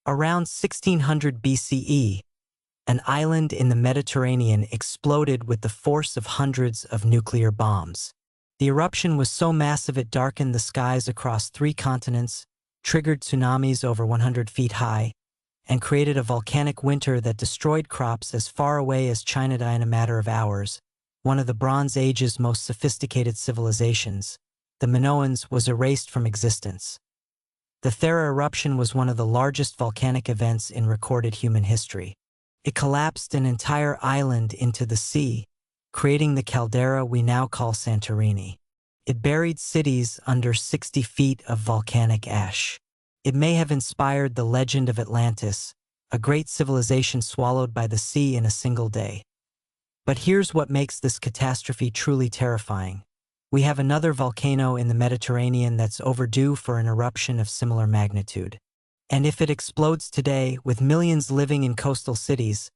Around 1600 BCE, an island in the Mediterranean exploded with the force of hundreds of nuclear bombs. The eruption was so massive it darkened the skies across 3 continents, triggered tsunamis over 100 feet high, and created a volcanic winter that destroyed crops as far away as China in a matter of hours. One of the Bronze Age's most sophisticated civilizations, the Minoans, was erased from existence. The Thera eruption was one of the largest volcanic events in recorded human history. It collapsed an entire island into the sea, creating the caldera we now call Santorini. It buried cities under 60 feet of volcanic ash. It may have inspired the legend of Atlantis, a great civilization swallowed by the sea in a single day. But here's what makes this catastrophe truly terrifying. We have another volcano in the Mediterranean that's overdue for an eruption of similar magnitude. And if it explodes today, with millions living in coastal cities,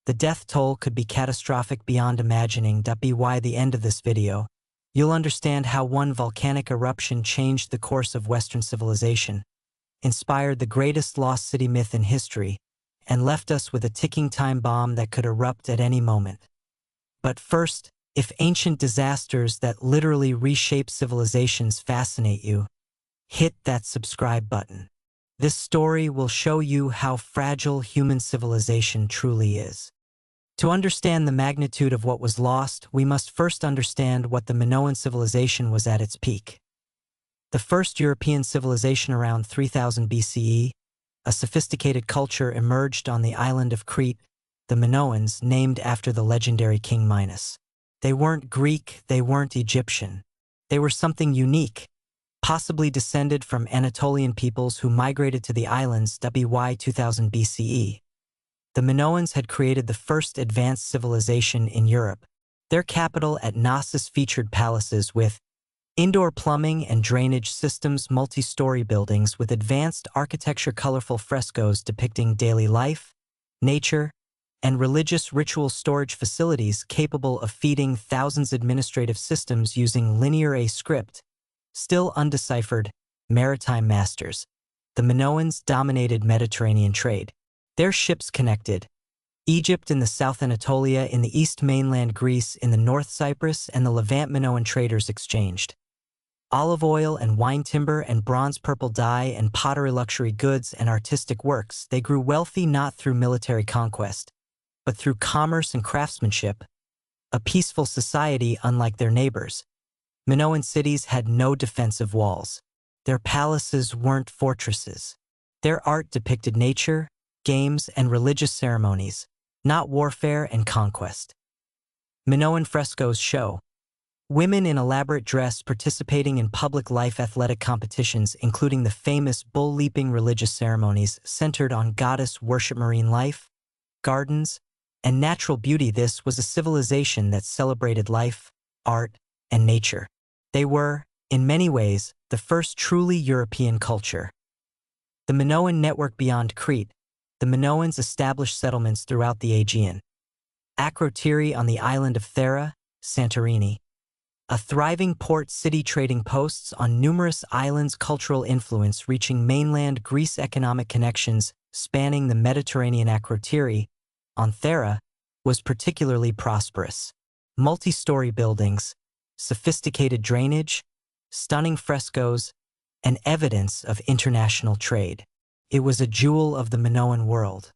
the death toll could be catastrophic beyond imagining. By the end of this video, you'll understand how one volcanic eruption changed the course of Western civilization, inspired the greatest lost city myth in history, and left us with a ticking time bomb that could erupt at any moment. But first, if ancient disasters that literally reshape civilizations fascinate you, hit that subscribe button. This story will show you how fragile human civilization truly is. To understand the magnitude of what was lost, we must first understand what the Minoan civilization was at its peak. The first European civilization around 3000 BCE, a sophisticated culture emerged on the island of Crete, the Minoans, named after the legendary King Minos. They weren't Greek, they weren't Egyptian. They were something unique, possibly descended from Anatolian peoples who migrated to the islands by 2000 BCE. The Minoans had created the first advanced civilization in Europe. Their capital at Knossos featured palaces with indoor plumbing and drainage systems, multi-story buildings with advanced architecture, colorful frescoes depicting daily life, nature, and religious ritual, storage facilities capable of feeding thousands, administrative systems using linear A script, still undeciphered, maritime masters. The Minoans dominated Mediterranean trade. Their ships connected Egypt in the South, Anatolia in the east, mainland Greece in the north, Cyprus, and the Levant. Minoan traders exchanged olive oil and wine, timber and bronze, purple dye and pottery, luxury goods and artistic works. They grew wealthy not through military conquest, but through commerce and craftsmanship, a peaceful society unlike their neighbors. Minoan cities had no defensive walls. Their palaces weren't fortresses. Their art depicted nature, games, and religious ceremonies, not warfare and conquest. Minoan frescoes show women in elaborate dress participating in public life, athletic competitions, including the famous bull-leaping, religious ceremonies centered on goddess worship, marine life, gardens, and natural beauty. This was a civilization that celebrated life, art, and nature. They were, in many ways, the first truly European culture. The Minoan network beyond Crete. The Minoans established settlements throughout the Aegean. Akrotiri on the island of Thera, Santorini. A thriving port city, trading posts on numerous islands, cultural influence reaching mainland Greece, economic connections spanning the Mediterranean. Akrotiri on Thera was particularly prosperous. Multi-story buildings, sophisticated drainage, stunning frescoes, and evidence of international trade. It was a jewel of the Minoan world.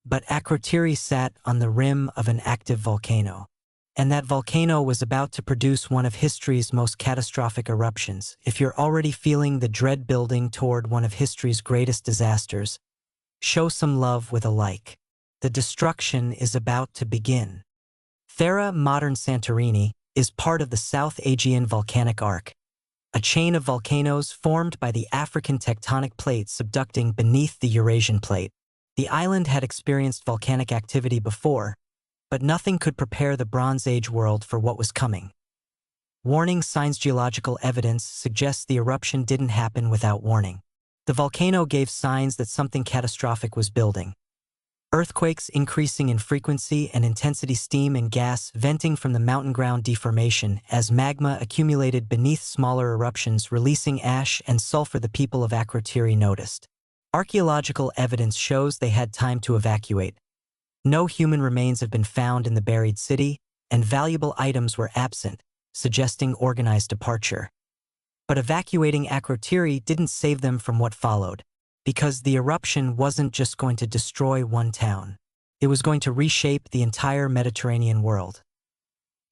But Akrotiri sat on the rim of an active volcano. And that volcano was about to produce one of history's most catastrophic eruptions. If you're already feeling the dread building toward one of history's greatest disasters, show some love with a like. The destruction is about to begin. Thera, modern Santorini, is part of the South Aegean volcanic arc, a chain of volcanoes formed by the African tectonic plate subducting beneath the Eurasian plate. The island had experienced volcanic activity before, but nothing could prepare the Bronze Age world for what was coming. Warning signs. Geological evidence suggests the eruption didn't happen without warning. The volcano gave signs that something catastrophic was building. Earthquakes increasing in frequency and intensity, steam and gas venting from the mountain ground deformation as magma accumulated beneath smaller eruptions, releasing ash and sulfur. The people of Akrotiri noticed Archaeological evidence shows they had time to evacuate. No human remains have been found in the buried city, and valuable items were absent, suggesting organized departure. But evacuating Akrotiri didn't save them from what followed, because the eruption wasn't just going to destroy one town. It was going to reshape the entire Mediterranean world.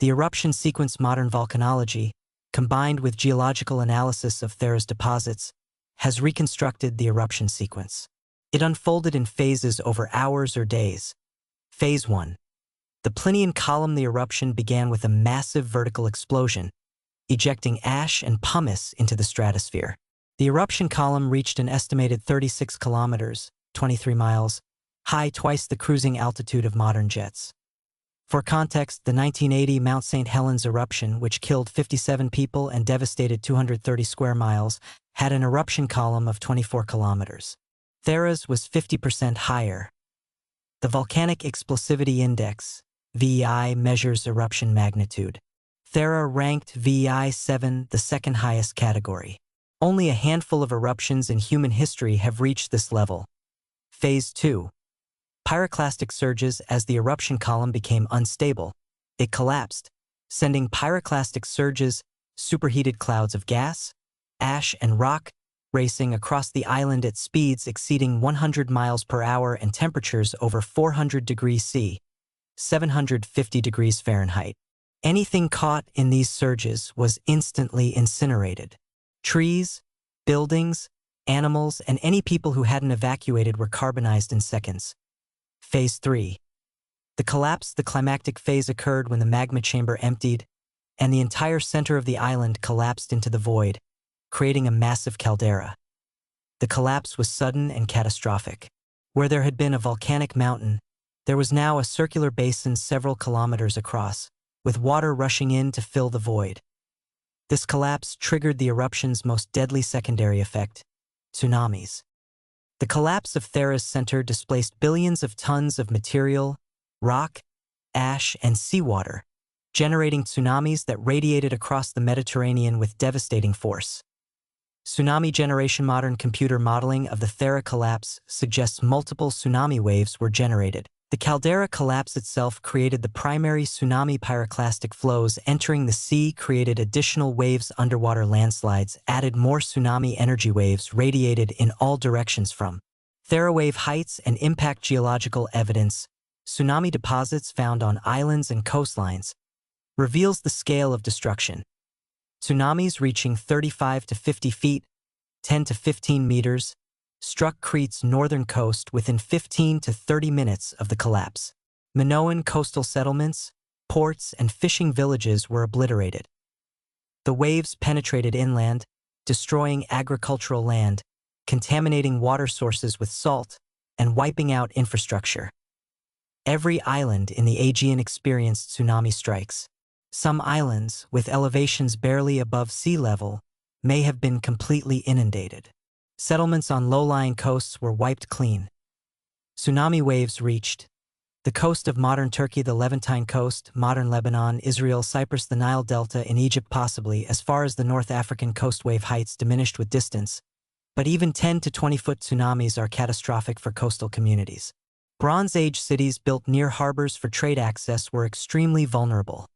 The eruption sequence modern volcanology, combined with geological analysis of Thera's deposits, has reconstructed the eruption sequence. It unfolded in phases over hours or days. Phase 1. The Plinian column. The eruption began with a massive vertical explosion, ejecting ash and pumice into the stratosphere. The eruption column reached an estimated 36 kilometers, 23 miles, high, twice the cruising altitude of modern jets. For context, the 1980 Mount St. Helens eruption, which killed 57 people and devastated 230 square miles, had an eruption column of 24 kilometers. Thera's was 50% higher. The Volcanic Explosivity Index, VEI, measures eruption magnitude. Thera ranked VEI 7, the second highest category. Only a handful of eruptions in human history have reached this level. Phase 2. Pyroclastic surges. As the eruption column became unstable, it collapsed, sending pyroclastic surges, superheated clouds of gas, ash, and rock, racing across the island at speeds exceeding 100 miles per hour and temperatures over 400 degrees C, 750 degrees Fahrenheit. Anything caught in these surges was instantly incinerated. Trees, buildings, animals, and any people who hadn't evacuated were carbonized in seconds. Phase 3. The collapse. The climactic phase occurred when the magma chamber emptied, and the entire center of the island collapsed into the void, creating a massive caldera. The collapse was sudden and catastrophic. Where there had been a volcanic mountain, there was now a circular basin several kilometers across, with water rushing in to fill the void. This collapse triggered the eruption's most deadly secondary effect: tsunamis. The collapse of Thera's center displaced billions of tons of material, rock, ash, and seawater, generating tsunamis that radiated across the Mediterranean with devastating force. Tsunami generation. Modern computer modeling of the Thera collapse suggests multiple tsunami waves were generated. The caldera collapse itself created the primary tsunami. Pyroclastic flows entering the sea created additional waves. Underwater landslides added more tsunami energy. Waves radiated in all directions from Thera wave heights and impact. Geological evidence, tsunami deposits found on islands and coastlines, reveals the scale of destruction. Tsunamis reaching 35 to 50 feet, 10 to 15 meters, struck Crete's northern coast within 15 to 30 minutes of the collapse. Minoan coastal settlements, ports, and fishing villages were obliterated. The waves penetrated inland, destroying agricultural land, contaminating water sources with salt, and wiping out infrastructure. Every island in the Aegean experienced tsunami strikes. Some islands, with elevations barely above sea level, may have been completely inundated. Settlements on low-lying coasts were wiped clean. Tsunami waves reached the coast of modern Turkey, the Levantine coast, modern Lebanon, Israel, Cyprus, the Nile Delta, in Egypt, possibly as far as the North African coast. Wave heights diminished with distance, but even 10 to 20-foot tsunamis are catastrophic for coastal communities. Bronze Age cities built near harbors for trade access were extremely vulnerable.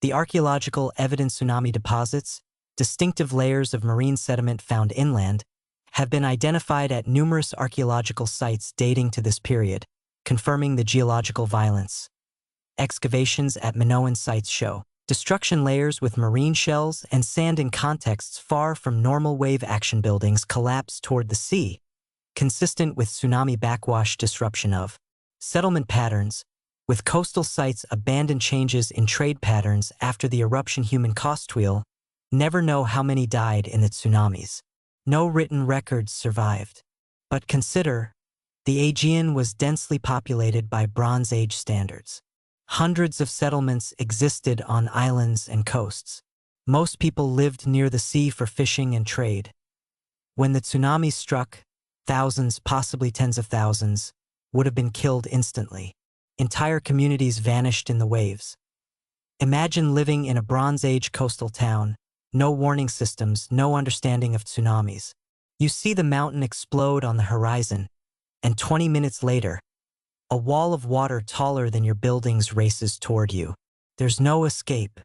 The archaeological evidence tsunami deposits, distinctive layers of marine sediment found inland, have been identified at numerous archaeological sites dating to this period, confirming the geological violence. Excavations at Minoan sites show destruction layers with marine shells and sand in contexts far from normal wave action. Buildings collapse toward the sea, consistent with tsunami backwash. Disruption of settlement patterns, with coastal sites abandoned. Changes in trade patterns after the eruption. Human cost wheel, never know how many died in the tsunamis. No written records survived. But consider, the Aegean was densely populated by Bronze Age standards. Hundreds of settlements existed on islands and coasts. Most people lived near the sea for fishing and trade. When the tsunami struck, thousands, possibly tens of thousands, would have been killed instantly. Entire communities vanished in the waves. Imagine living in a Bronze Age coastal town, no warning systems, no understanding of tsunamis. You see the mountain explode on the horizon, and 20 minutes later, a wall of water taller than your buildings races toward you. There's no escape.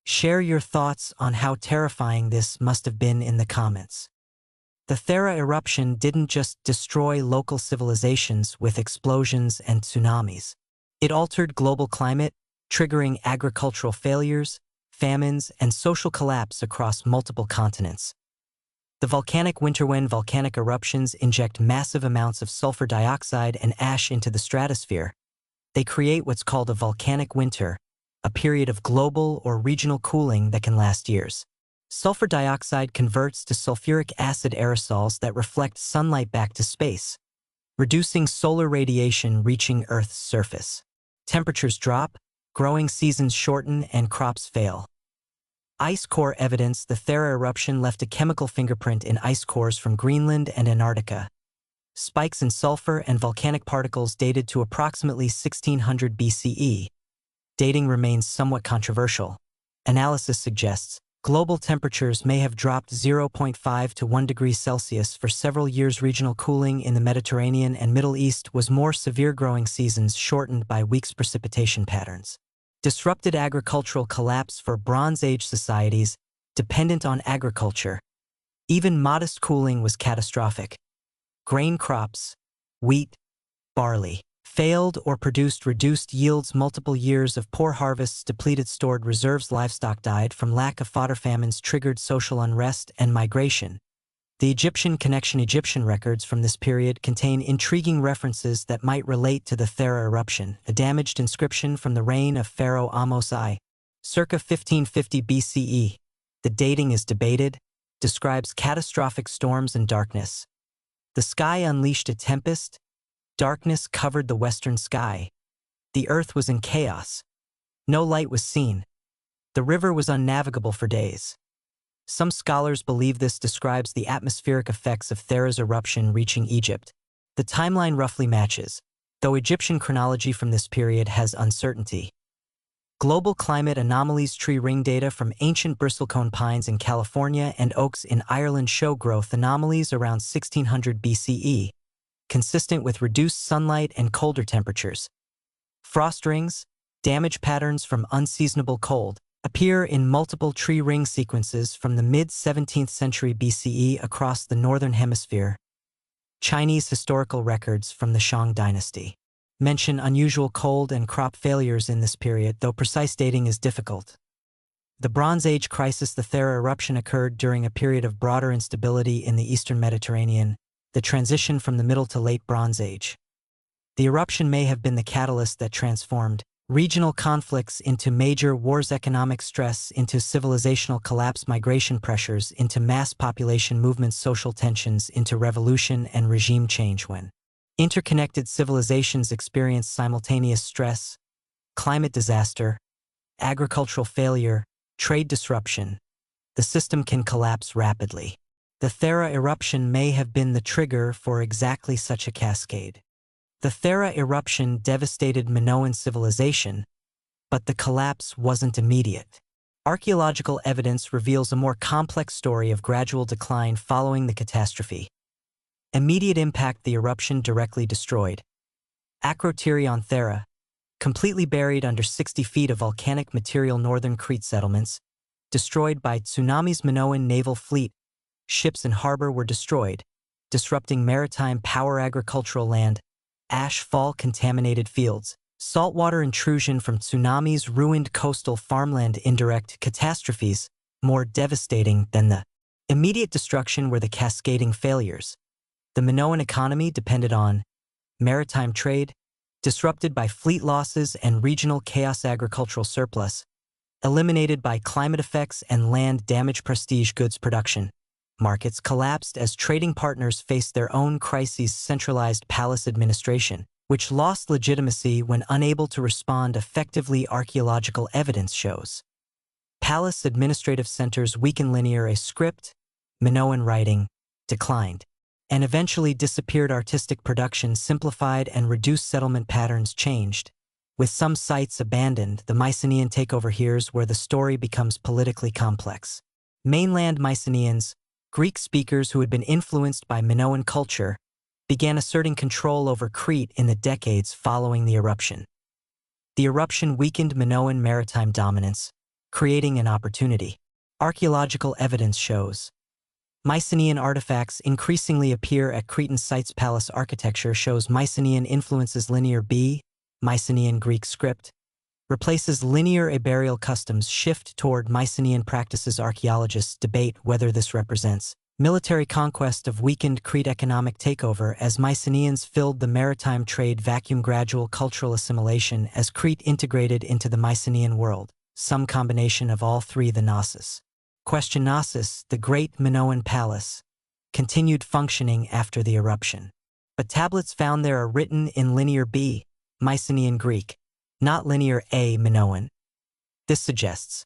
Share your thoughts on how terrifying this must have been in the comments. The Thera eruption didn't just destroy local civilizations with explosions and tsunamis. It altered global climate, triggering agricultural failures, famines, and social collapse across multiple continents. The volcanic winter. When volcanic eruptions inject massive amounts of sulfur dioxide and ash into the stratosphere, they create what's called a volcanic winter, a period of global or regional cooling that can last years. Sulfur dioxide converts to sulfuric acid aerosols that reflect sunlight back to space, reducing solar radiation reaching Earth's surface. Temperatures drop, growing seasons shorten, and crops fail. Ice core evidence. The Thera eruption left a chemical fingerprint in ice cores from Greenland and Antarctica. Spikes in sulfur and volcanic particles dated to approximately 1600 BCE. Dating remains somewhat controversial. Analysis suggests global temperatures may have dropped 0.5 to 1 degree Celsius for several years. Regional cooling in the Mediterranean and Middle East was more severe. Growing seasons shortened by weeks. Precipitation patterns. Disrupted agricultural collapse for Bronze Age societies dependent on agriculture. Even modest cooling was catastrophic. Grain crops, wheat, barley, failed or produced reduced yields. Multiple years of poor harvests depleted stored reserves. Livestock died from lack of fodder. Famines triggered social unrest and migration. The Egyptian connection. Egyptian records from this period contain intriguing references that might relate to the Thera eruption. A damaged inscription from the reign of Pharaoh Ahmose I, circa 1550 BCE. The dating is debated, describes catastrophic storms and darkness. The sky unleashed a tempest. Darkness covered the western sky. The earth was in chaos. No light was seen. The river was unnavigable for days. Some scholars believe this describes the atmospheric effects of Thera's eruption reaching Egypt. The timeline roughly matches, though Egyptian chronology from this period has uncertainty. Global climate anomalies. Tree ring data from ancient bristlecone pines in California and oaks in Ireland show growth anomalies around 1600 BCE, consistent with reduced sunlight and colder temperatures. Frost rings, damage patterns from unseasonable cold, appear in multiple tree ring sequences from the mid-17th century BCE across the northern hemisphere. Chinese historical records from the Shang dynasty mention unusual cold and crop failures in this period, though precise dating is difficult. The Bronze Age crisis. The Thera eruption occurred during a period of broader instability in the eastern Mediterranean, the transition from the Middle to Late Bronze Age. The eruption may have been the catalyst that transformed regional conflicts into major wars, economic stress into civilizational collapse, migration pressures into mass population movements, social tensions into revolution and regime change. When interconnected civilizations experience simultaneous stress, climate disaster, agricultural failure, trade disruption, the system can collapse rapidly. The Thera eruption may have been the trigger for exactly such a cascade. The Thera eruption devastated Minoan civilization, but the collapse wasn't immediate. Archaeological evidence reveals a more complex story of gradual decline following the catastrophe. Immediate impact. The eruption directly destroyed Acrotiri on Thera, completely buried under 60 feet of volcanic material. Northern Crete settlements, destroyed by tsunamis. Minoan naval fleet, ships in harbor were destroyed, disrupting maritime power. Agricultural land, ash fall. Contaminated fields, saltwater intrusion from tsunamis ruined coastal farmland. Indirect catastrophes, more devastating than the immediate destruction, were the cascading failures. The Minoan economy depended on maritime trade, disrupted by fleet losses and regional chaos. Agricultural surplus, eliminated by climate effects and land damage. Prestige goods production markets collapsed as trading partners faced their own crises. Centralized palace administration, which lost legitimacy when unable to respond effectively. Archaeological evidence shows palace administrative centers weakened. Linear script, Minoan writing, declined and eventually disappeared. Artistic production simplified and reduced. Settlement patterns changed, with some sites abandoned. The Mycenaean takeover. Here's where the story becomes politically complex. Mainland Mycenaeans, Greek speakers who had been influenced by Minoan culture began asserting control over Crete in the decades following the eruption. The eruption weakened Minoan maritime dominance, creating an opportunity. Archaeological evidence shows Mycenaean artifacts increasingly appear at Cretan sites. Palace architecture shows Mycenaean influences. Linear B, Mycenaean Greek script, replaces linear A. Burial customs shift toward Mycenaean practices. Archaeologists debate whether this represents military conquest of weakened Crete. Economic takeover as Mycenaeans filled the maritime trade vacuum. Gradual cultural assimilation as Crete integrated into the Mycenaean world, some combination of all three. The Knossos. Question: Knossos, the great Minoan palace, continued functioning after the eruption. But tablets found there are written in Linear B, Mycenaean Greek, not Linear A, Minoan. This suggests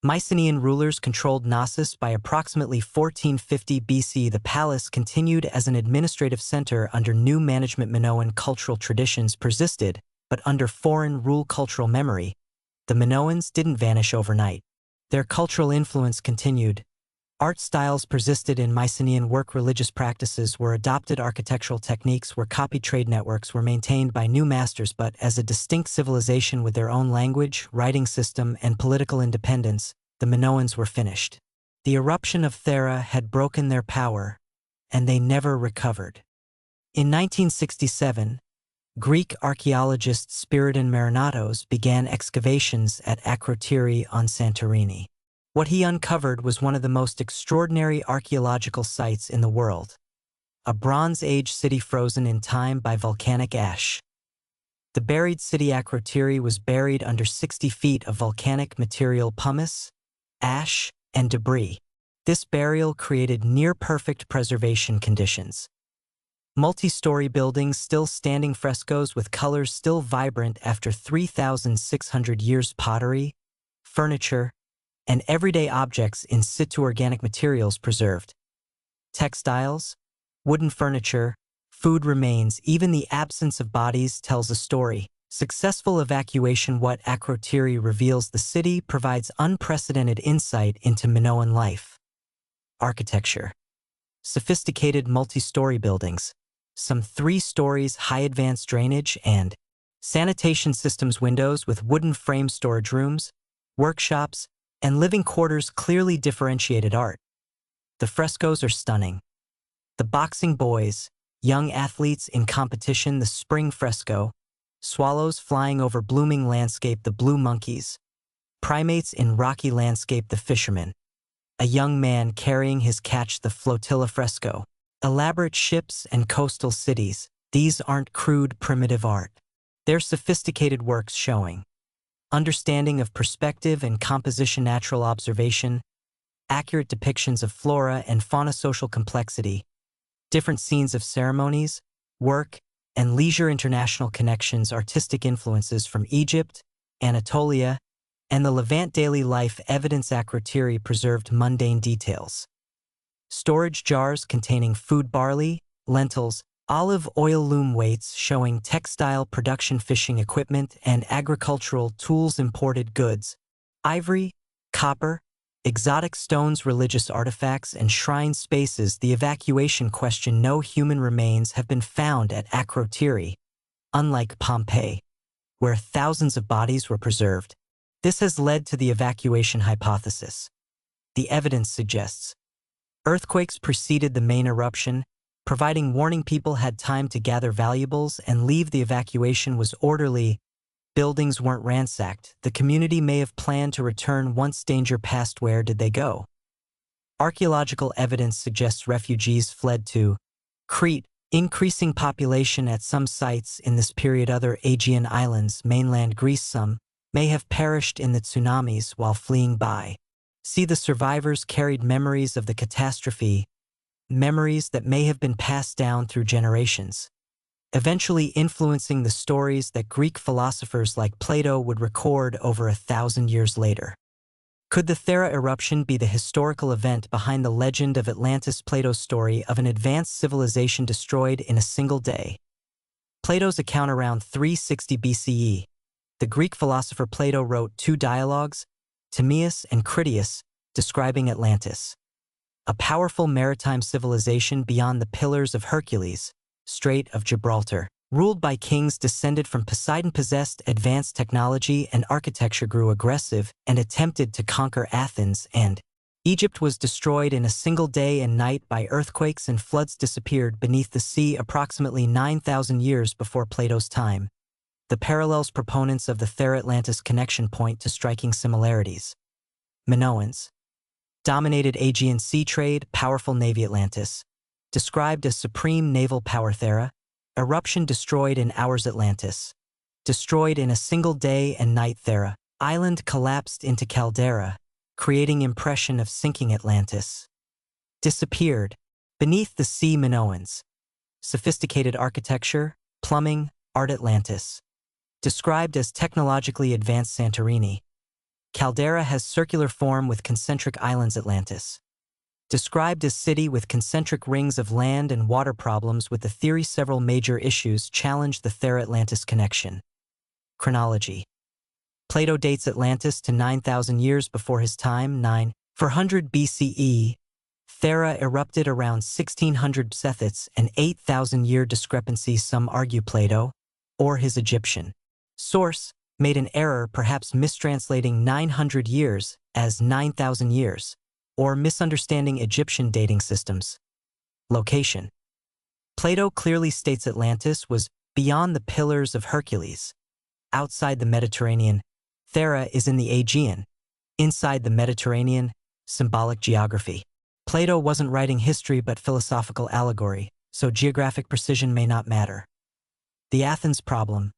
Mycenaean rulers controlled Knossos by approximately 1450 BC. The palace continued as an administrative center under new management. Minoan cultural traditions persisted, but under foreign rule. Cultural memory. The Minoans didn't vanish overnight. Their cultural influence continued. Art styles persisted in Mycenaean work. Religious practices were adopted. Architectural techniques were copied. Trade networks were maintained by new masters. But as a distinct civilization with their own language, writing system, and political independence, the Minoans were finished. The eruption of Thera had broken their power, and they never recovered. In 1967, Greek archaeologist Spiridon Marinatos began excavations at Akrotiri on Santorini. What he uncovered was one of the most extraordinary archaeological sites in the world: a Bronze Age city frozen in time by volcanic ash. The buried city Akrotiri was buried under 60 feet of volcanic material: pumice, ash, and debris. This burial created near-perfect preservation conditions. Multi-story buildings still standing, frescoes with colors still vibrant after 3,600 years, pottery, furniture, and everyday objects in situ. Organic materials preserved. Textiles, wooden furniture, food remains. Even the absence of bodies tells a story. Successful evacuation. What Akrotiri reveals: the city provides unprecedented insight into Minoan life. Architecture. Sophisticated multi-story buildings, some 3 stories high, advanced drainage and sanitation systems, windows with wooden frame, storage rooms, workshops, and living quarters. Clearly differentiated art. The frescoes are stunning. The boxing boys, young athletes in competition. The spring fresco, swallows flying over blooming landscape. The blue monkeys, primates in rocky landscape. The fishermen, a young man carrying his catch. The flotilla fresco, elaborate ships and coastal cities. These aren't crude, primitive art. They're sophisticated works showing understanding of perspective and composition, natural observation, accurate depictions of flora and fauna, social complexity, different scenes of ceremonies, work, and leisure, international connections, artistic influences from Egypt, Anatolia, and the Levant. Daily life evidence. Akrotiri preserved mundane details. Storage jars containing food: barley, lentils, olive oil. Loom weights showing textile production, fishing equipment, and agricultural tools. Imported goods: ivory, copper, exotic stones. Religious artifacts and shrine spaces. The evacuation question: no human remains have been found at Akrotiri, unlike Pompeii, where thousands of bodies were preserved. This has led to the evacuation hypothesis. The evidence suggests earthquakes preceded the main eruption, providing warning. People had time to gather valuables and leave. The evacuation was orderly. Buildings weren't ransacked. The community may have planned to return once danger passed. Where did they go? Archaeological evidence suggests refugees fled to Crete, increasing population at some sites in this period. Other Aegean islands, mainland Greece, some may have perished in the tsunamis while fleeing by. See, the survivors carried memories of the catastrophe, memories that may have been passed down through generations, eventually influencing the stories that Greek philosophers like Plato would record over 1,000 years later. Could the Thera eruption be the historical event behind the legend of Atlantis? Plato's story of an advanced civilization destroyed in a single day. Plato's account around 360 BCE. The Greek philosopher Plato wrote 2 dialogues, Timaeus and Critias, describing Atlantis. a powerful maritime civilization beyond the Pillars of Hercules, Strait of Gibraltar. Ruled by kings descended from Poseidon, possessed advanced technology and architecture, grew aggressive and attempted to conquer Athens, and Egypt was destroyed in a single day and night by earthquakes and floods. Disappeared beneath the sea approximately 9,000 years before Plato's time. The parallels proponents of the Thera-Atlantis connection point to striking similarities. Minoans dominated Aegean sea trade, powerful navy. Atlantis described as supreme naval power. Thera eruption, destroyed in hours. Atlantis destroyed in a single day and night. Thera island collapsed into caldera, creating impression of sinking. Atlantis disappeared beneath the sea. Minoans sophisticated architecture, plumbing, art. Atlantis described as technologically advanced. Santorini caldera has circular form with concentric islands. Atlantis described as city with concentric rings of land and water. Problems with the theory. Several major issues challenge the Thera-Atlantis connection. Chronology. Plato dates Atlantis to 9,000 years before his time. 400 BCE. Thera erupted around 1600 Sethits, an 8,000-year discrepancy. Some argue Plato, or his Egyptian source, made an error, perhaps mistranslating 900 years as 9,000 years, or misunderstanding Egyptian dating systems. Location. Plato clearly states Atlantis was beyond the Pillars of Hercules, outside the Mediterranean. Thera is in the Aegean, inside the Mediterranean. Symbolic geography. Plato wasn't writing history but philosophical allegory, so geographic precision may not matter. The Athens problem.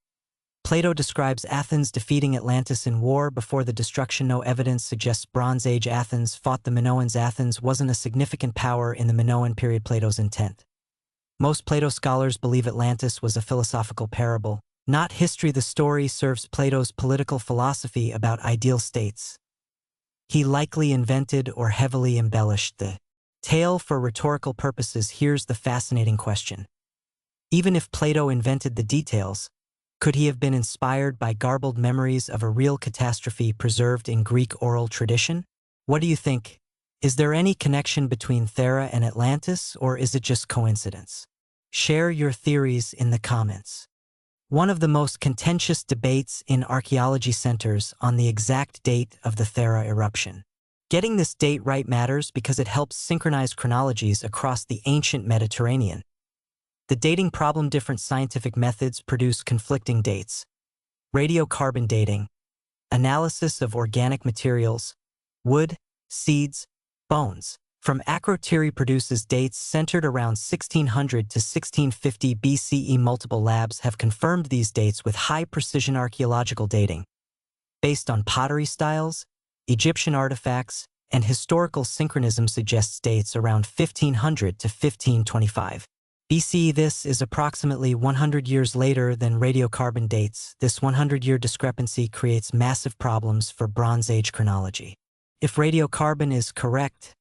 Plato describes Athens defeating Atlantis in war before the destruction. No evidence suggests Bronze Age Athens fought the Minoans. Athens wasn't a significant power in the Minoan period. Plato's intent. Most Plato scholars believe Atlantis was a philosophical parable, not history. The story serves Plato's political philosophy about ideal states. He likely invented or heavily embellished the tale for rhetorical purposes. Here's the fascinating question. Even if Plato invented the details, could he have been inspired by garbled memories of a real catastrophe preserved in Greek oral tradition? What do you think? Is there any connection between Thera and Atlantis, or is it just coincidence? Share your theories in the comments. One of the most contentious debates in archaeology centers on the exact date of the Thera eruption. Getting this date right matters because it helps synchronize chronologies across the ancient Mediterranean. The dating problem. Different scientific methods produce conflicting dates. Radiocarbon dating, analysis of organic materials, wood, seeds, bones, from Acrotiri produces dates centered around 1600 to 1650 BCE. Multiple labs have confirmed these dates with high-precision. Archaeological dating, based on pottery styles, Egyptian artifacts, and historical synchronism, suggests dates around 1500 to 1525. BCE. This is approximately 100 years later than radiocarbon dates. This 100-year discrepancy creates massive problems for Bronze Age chronology. If radiocarbon is correct,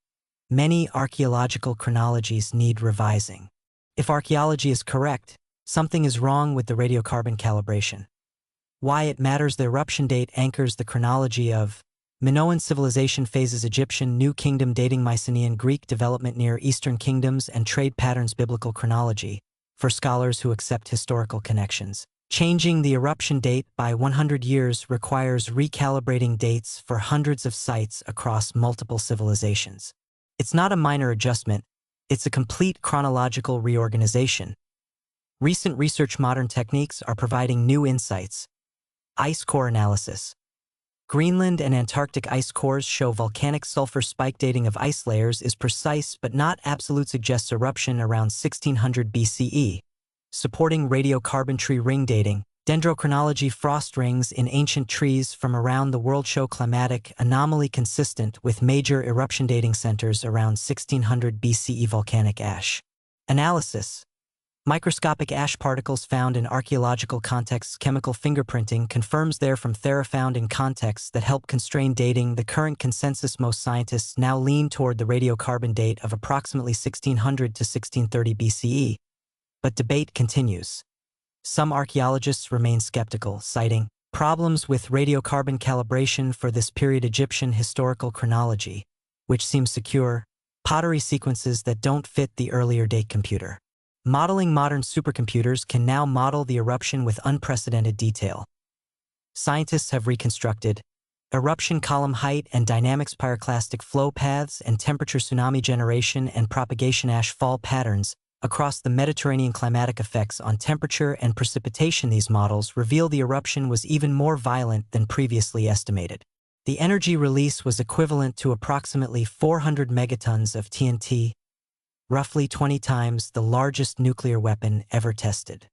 many archaeological chronologies need revising. If archaeology is correct, something is wrong with the radiocarbon calibration. Why it matters. The eruption date anchors the chronology of Minoan civilization phases, Egyptian New Kingdom dating, Mycenaean Greek development, Near Eastern kingdoms and trade patterns, biblical chronology, for scholars who accept historical connections. Changing the eruption date by 100 years requires recalibrating dates for hundreds of sites across multiple civilizations. It's not a minor adjustment, it's a complete chronological reorganization. Recent research. Modern techniques are providing new insights. Ice core analysis. Greenland and Antarctic ice cores show volcanic sulfur spike. Dating of ice layers is precise but not absolute, suggests eruption around 1600 BCE. Supporting radiocarbon. Tree ring dating. Dendrochronology. Frost rings in ancient trees from around the world show climatic anomaly consistent with major eruption. Dating centers around 1600 BCE. Volcanic ash analysis. Microscopic ash particles found in archaeological contexts. Chemical fingerprinting confirms they're from Thera, found in contexts that help constrain dating. The current consensus. Most scientists now lean toward the radiocarbon date of approximately 1600 to 1630 BCE. But debate continues. Some archaeologists remain skeptical, citing problems with radiocarbon calibration for this period. Egyptian historical chronology, which seems secure, pottery sequences that don't fit the earlier date computer. Modeling modern supercomputers can now model the eruption with unprecedented detail. Scientists have reconstructed eruption column height and dynamics, pyroclastic flow paths and temperature, tsunami generation and propagation, ash fall patterns across the Mediterranean, climatic effects on temperature and precipitation. These models reveal the eruption was even more violent than previously estimated. The energy release was equivalent to approximately 400 megatons of TNT, roughly 20 times the largest nuclear weapon ever tested.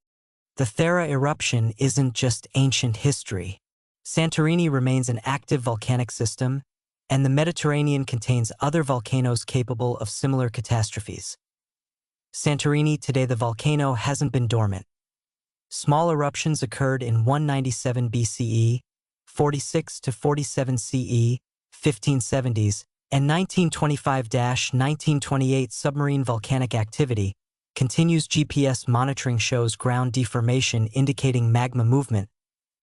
The Thera eruption isn't just ancient history. Santorini remains an active volcanic system, and the Mediterranean contains other volcanoes capable of similar catastrophes. Santorini, today the volcano hasn't been dormant. Small eruptions occurred in 197 BCE, 46 to 47 CE, 1570s, and 1925–1928. Submarine volcanic activity continues. GPS monitoring shows ground deformation indicating magma movement.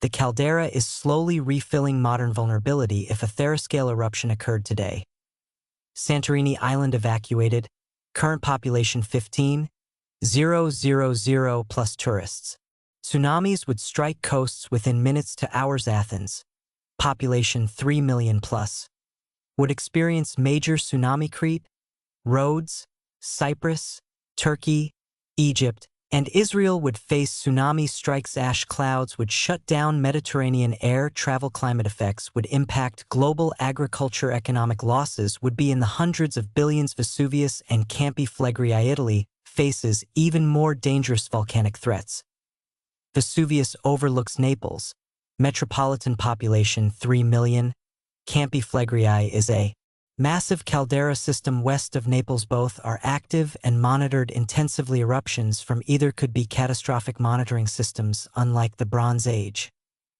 The caldera is slowly refilling. Modern vulnerability if a Thera-scale eruption occurred today. Santorini Island evacuated. Current population 15,000 plus tourists. Tsunamis would strike coasts within minutes to hours. Athens, population 3 million plus, would experience major tsunami. Crete, Rhodes, Cyprus, Turkey, Egypt, and Israel would face tsunami strikes. Ash clouds would shut down Mediterranean air travel. Climate effects would impact global agriculture. Economic losses would be in the hundreds of billions. Vesuvius and Campi Flegrei. Italy faces even more dangerous volcanic threats. Vesuvius overlooks Naples, metropolitan population 3 million. Campi Flegrei is a massive caldera system west of Naples. Both are active and monitored intensively. Eruptions from either could be catastrophic. Monitoring systems, unlike the Bronze Age,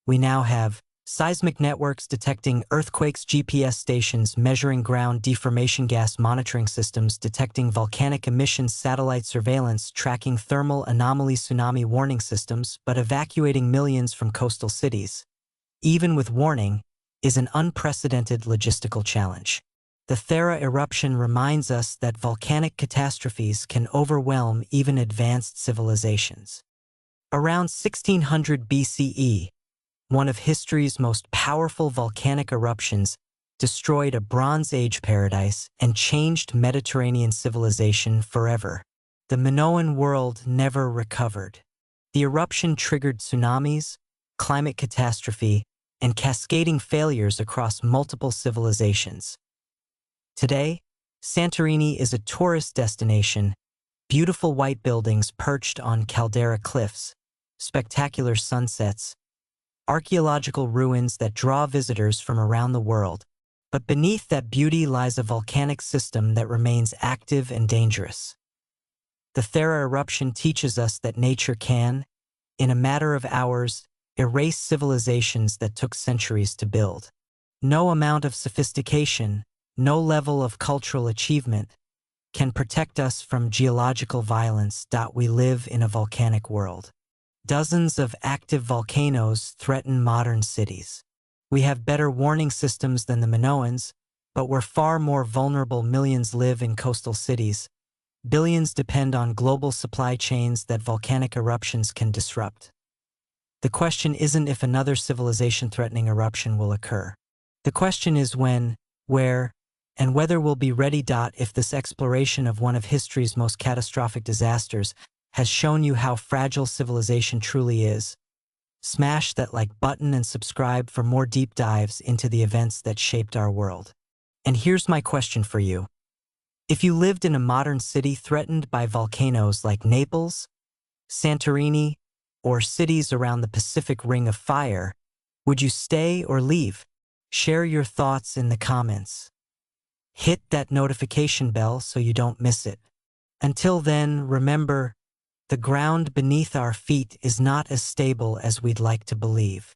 we now have seismic networks detecting earthquakes, GPS stations measuring ground deformation, gas monitoring systems detecting volcanic emissions, satellite surveillance tracking thermal anomalies, tsunami warning systems, but evacuating millions from coastal cities, even with warning, is an unprecedented logistical challenge. The Thera eruption reminds us that volcanic catastrophes can overwhelm even advanced civilizations. Around 1600 BCE, one of history's most powerful volcanic eruptions destroyed a Bronze Age paradise and changed Mediterranean civilization forever. The Minoan world never recovered. The eruption triggered tsunamis, climate catastrophe, and cascading failures across multiple civilizations. Today, Santorini is a tourist destination. Beautiful white buildings perched on caldera cliffs, spectacular sunsets, archaeological ruins that draw visitors from around the world. But beneath that beauty lies a volcanic system that remains active and dangerous. The Thera eruption teaches us that nature can, in a matter of hours, erase civilizations that took centuries to build. No amount of sophistication, no level of cultural achievement can protect us from geological violence. We live in a volcanic world. Dozens of active volcanoes threaten modern cities. We have better warning systems than the Minoans, but we're far more vulnerable. Millions live in coastal cities. Billions depend on global supply chains that volcanic eruptions can disrupt. The question isn't if another civilization-threatening eruption will occur. The question is when, where, and whether we'll be ready. If this exploration of one of history's most catastrophic disasters has shown you how fragile civilization truly is, smash that like button and subscribe for more deep dives into the events that shaped our world. And here's my question for you. If you lived in a modern city threatened by volcanoes like Naples, Santorini, or cities around the Pacific Ring of Fire, would you stay or leave? Share your thoughts in the comments. Hit that notification bell so you don't miss it. Until then, remember, the ground beneath our feet is not as stable as we'd like to believe.